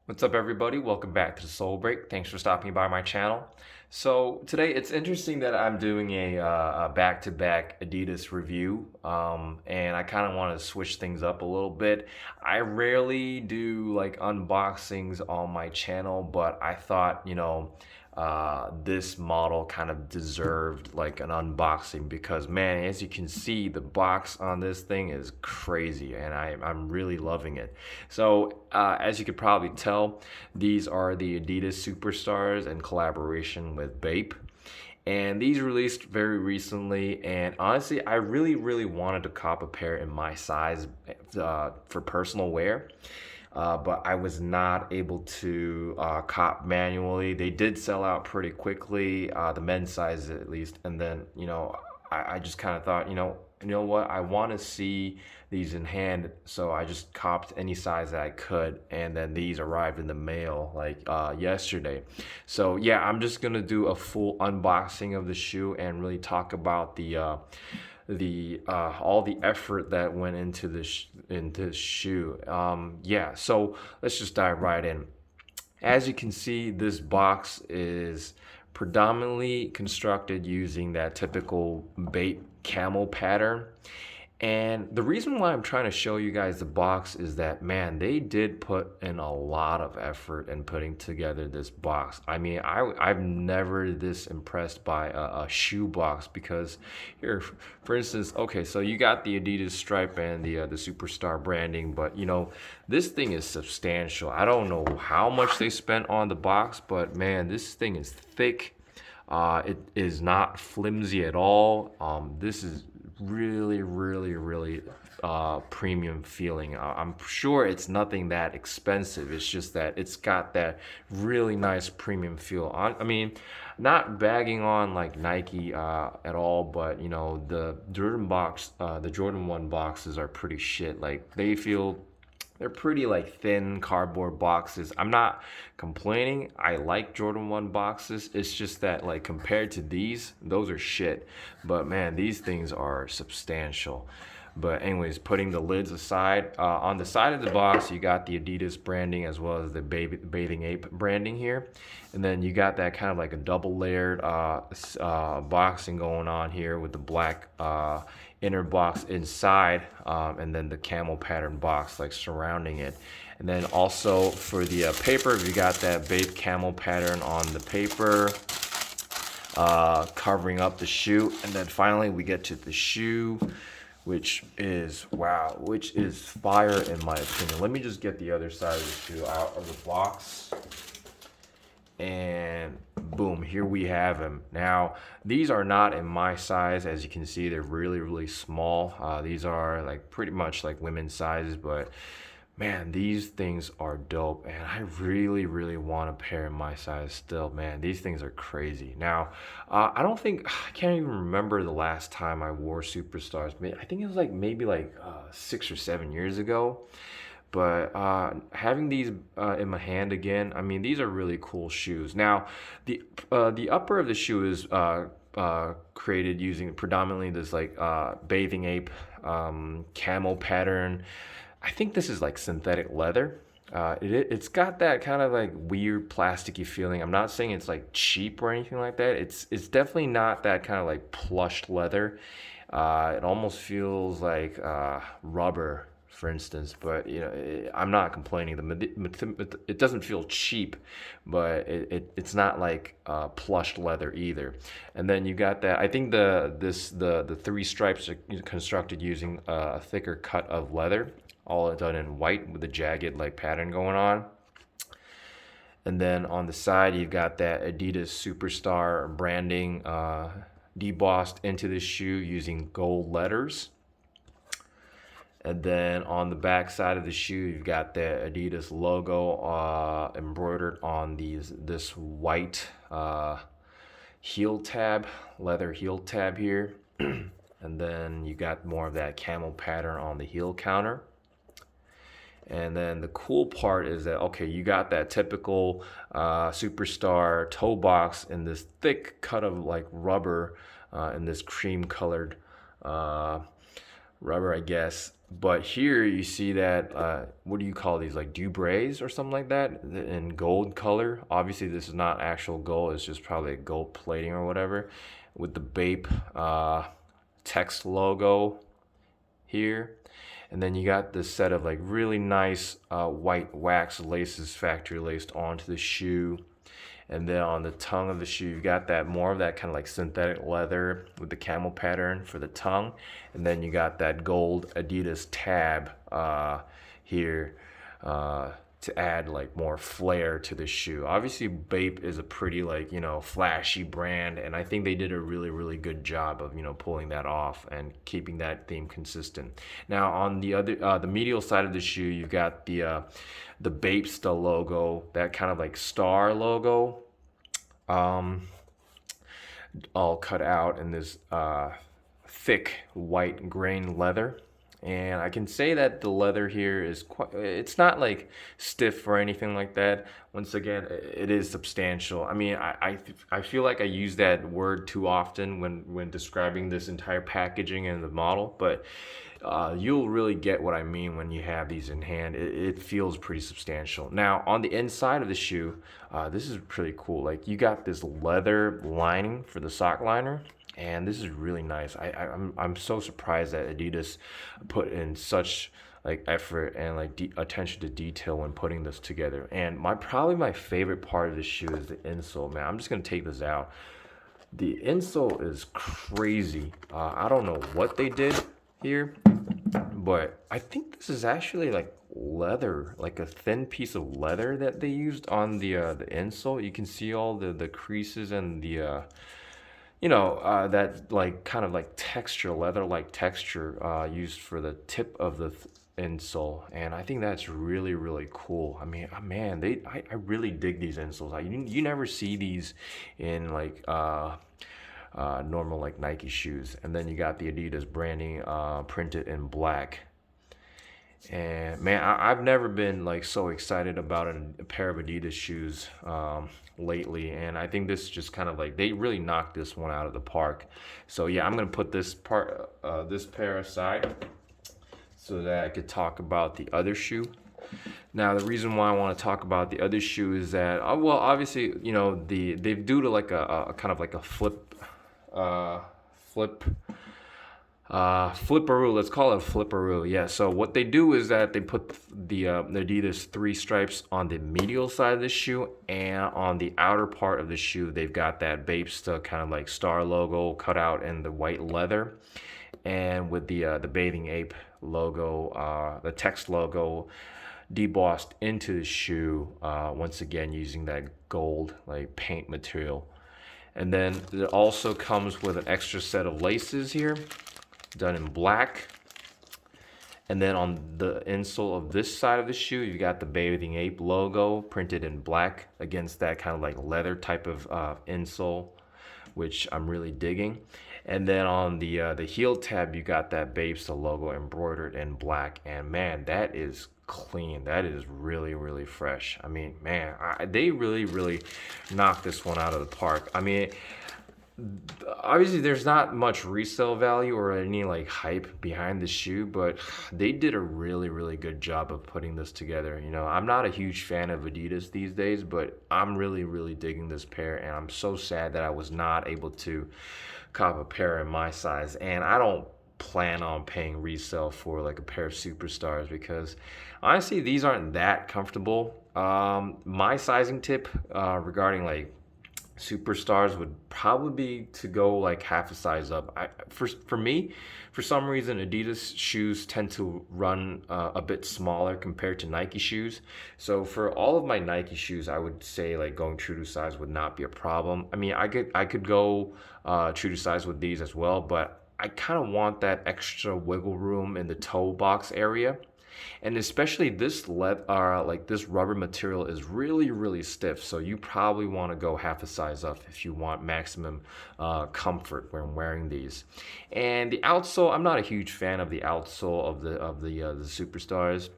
What's up, everybody? Welcome back to the Soul Break. Thanks for stopping by my channel. So today it's interesting that I'm doing a back-to-back Adidas review, and I kind of want to switch things up a little bit. I rarely do like unboxings on my channel, but I thought, this model kind of deserved like an unboxing because, man, as you can see, the box on this thing is crazy, and I'm really loving it. So as you could probably tell, these are the Adidas Superstars in collaboration with Bape. And these released very recently, and honestly, I really wanted to cop a pair in my size for personal wear. But I was not able to cop manually. They did sell out pretty quickly, the men's size at least. And then, I just kind of thought, you know what? I want to see these in hand, so I just copped any size that I could, and then these arrived in the mail like yesterday. So yeah, I'm just gonna do a full unboxing of the shoe and really talk about the all the effort that went into this shoe. Yeah, so let's just dive right in. As you can see, this box is predominantly constructed using that typical Bape camo pattern. And the reason why I'm trying to show you guys the box is that, man, they did put in a lot of effort in putting together this box. I mean, I'm never this impressed by a shoe box because here, for instance, okay, so you got the Adidas stripe and the Superstar branding, but this thing is substantial. I don't know how much they spent on the box, but man, this thing is thick. It is not flimsy at all. This is really premium feeling. I'm sure it's nothing that expensive. It's just that it's got that really nice premium feel. I mean, not bagging on like Nike at all, but the Jordan 1 boxes are pretty shit. Like they're pretty like thin cardboard boxes. I'm not complaining. I like Jordan 1 boxes. It's just that like compared to these, those are shit. But man, these things are substantial. But anyways, putting the lids aside, on the side of the box, you got the Adidas branding as well as the Bathing Ape branding here. And then you got that kind of like a double layered boxing going on here with the black inner box inside, and then the camel pattern box like surrounding it. And then also for the paper, you got that Bape camel pattern on the paper, covering up the shoe. And then finally we get to the shoe, which is wow, which is fire in my opinion. Let me just get the other side of the shoe out of the box, and boom, here we have them. Now these are not in my size. As you can see, they're really small. These are like pretty much like women's sizes, but man, these things are dope, and I really want a pair in my size still. Man, these things are crazy. Now, I can't even remember the last time I wore Superstars. I think it was like maybe like 6 or 7 years ago. But having these in my hand again, I mean, these are really cool shoes. Now, the upper of the shoe is created using predominantly this like Bathing Ape camo pattern. I think this is like synthetic leather. It's got that kind of like weird plasticky feeling. I'm not saying it's like cheap or anything like that. It's definitely not that kind of like plush leather. It almost feels like rubber, for instance. But I'm not complaining. It doesn't feel cheap, but it's not like plush leather either. And then you got that. I think the three stripes are constructed using a thicker cut of leather, all done in white with a jagged like pattern going on. And then on the side, you've got that Adidas Superstar branding debossed into the shoe using gold letters. And then on the back side of the shoe, you've got the Adidas logo embroidered on this white heel tab, leather heel tab here. And then you got more of that camel pattern on the heel counter. And then the cool part is that, okay, you got that typical Superstar toe box in this thick cut of like rubber in this cream colored rubber, I guess. But here you see that, what do you call these, like Dubrays or something like that, in gold color. Obviously, this is not actual gold, it's just probably a gold plating or whatever, with the Bape text logo here. And then you got this set of like really nice white wax laces, factory laced onto the shoe. And then on the tongue of the shoe, you've got that more of that kind of like synthetic leather with the camel pattern for the tongue. And then you got that gold Adidas tab here to add like more flair to the shoe. Obviously, Bape is a pretty like, flashy brand, and I think they did a really, really good job of, pulling that off and keeping that theme consistent. Now on the other, the medial side of the shoe, you've got the Bapesta logo, that kind of like star logo, all cut out in this thick white grain leather. And I can say that the leather here is quite, it's not like stiff or anything like that. Once again, it is substantial. I mean, I feel like I use that word too often when describing this entire packaging and the model, but you'll really get what I mean when you have these in hand. It feels pretty substantial. Now, on the inside of the shoe, this is pretty cool. Like, you got this leather lining for the sock liner, and this is really nice. I'm so surprised that Adidas put in such like effort and like attention to detail when putting this together. And probably my favorite part of the shoe is the insole. Man, I'm just gonna take this out. The insole is crazy. I don't know what they did here, but I think this is actually like leather, like a thin piece of leather that they used on the insole. You can see all the creases and the that like kind of like texture, leather-like texture used for the tip of the insole, and I think that's really, really cool. I mean, man, I really dig these insoles. You never see these in like normal like Nike shoes. And then you got the Adidas branding printed in black. And man, I've never been like so excited about a pair of Adidas shoes lately, and I think this just kind of like they really knocked this one out of the park. So yeah, I'm gonna put this pair aside so that I could talk about the other shoe. Now, the reason why I want to talk about the other shoe is that well, obviously, they do to like a kind of like a flipperoo. Let's call it a flipperoo. Yeah. So what they do is that they put the Adidas 3 stripes on the medial side of the shoe, and on the outer part of the shoe, they've got that Bapesta kind of like star logo cut out in the white leather, and with the bathing ape logo, the text logo debossed into the shoe. Once again, using that gold like paint material. And then it also comes with an extra set of laces here, done in black. And then on the insole of this side of the shoe, you got the bathing ape logo printed in black against that kind of like leather type of insole, which I'm really digging. And then on the heel tab, you got that Bapesta logo embroidered in black. And man, that is clean. That is really, really fresh. I mean, man, they really, really knocked this one out of the park. I mean, obviously there's not much resale value or any like hype behind the shoe, but they did a really, really good job of putting this together. I'm not a huge fan of Adidas these days, but I'm really, really digging this pair, and I'm so sad that I was not able to cop a pair in my size. And I don't plan on paying resale for like a pair of Superstars, because honestly these aren't that comfortable. My sizing tip regarding like Superstars would probably be to go like half a size up. For me, for some reason, Adidas shoes tend to run a bit smaller compared to Nike shoes. So for all of my Nike shoes, I would say like going true to size would not be a problem. I mean, I could go true to size with these as well, but I kind of want that extra wiggle room in the toe box area. And especially this this rubber material is really, really stiff, so you probably want to go half a size up if you want maximum comfort when wearing these. And the outsole, I'm not a huge fan of the outsole of the Superstars.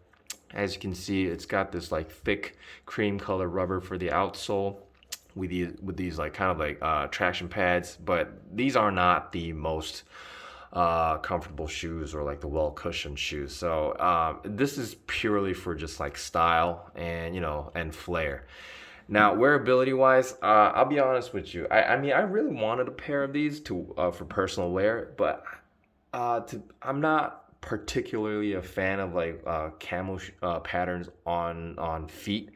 As you can see, it's got this like thick cream color rubber for the outsole, with these like kind of like traction pads, but these are not the most comfortable shoes or like the well cushioned shoes. So this is purely for just like style and and flair. Now, wearability wise, I'll be honest with you. I mean, I really wanted a pair of these to for personal wear, but I'm not particularly a fan of like camo patterns on feet.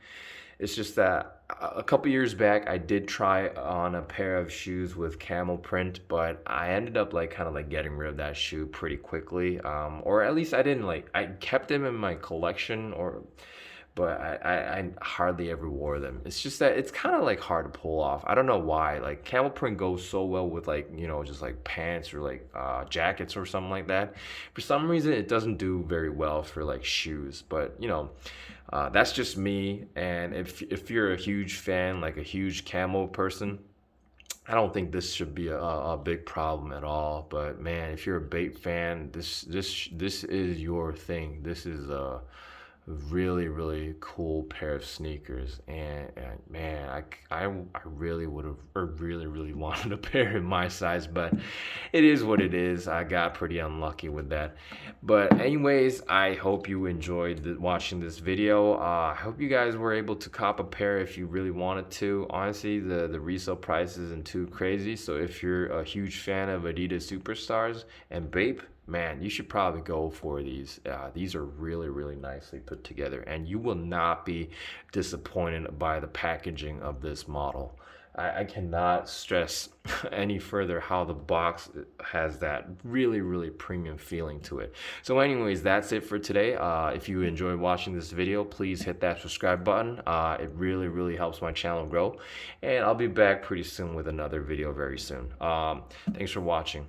It's just that a couple years back I did try on a pair of shoes with camo print, but I ended up like kind of like getting rid of that shoe pretty quickly. Or at least I didn't like I kept them in my collection, or but I hardly ever wore them. It's just that it's kind of like hard to pull off. I don't know why. Like camel print goes so well with like, just like pants or like jackets or something like that. For some reason, it doesn't do very well for like shoes. But that's just me. And if you're a huge fan, like a huge camo person, I don't think this should be a big problem at all. But man, if you're a Bape fan, this is your thing. This is a really really cool pair of sneakers, and man, I really would have, or really wanted a pair in my size, but it is what it is. I got pretty unlucky with that. But anyways, I hope you enjoyed watching this video. I hope you guys were able to cop a pair if you really wanted to. Honestly, the resale price isn't too crazy, so if you're a huge fan of Adidas Superstars and Bape, man, you should probably go for these. These are really, really nicely put together, and you will not be disappointed by the packaging of this model. I cannot stress any further how the box has that really, really premium feeling to it. So anyways, that's it for today. If you enjoyed watching this video, please hit that subscribe button. It really, really helps my channel grow. And I'll be back pretty soon with another video very soon. Thanks for watching.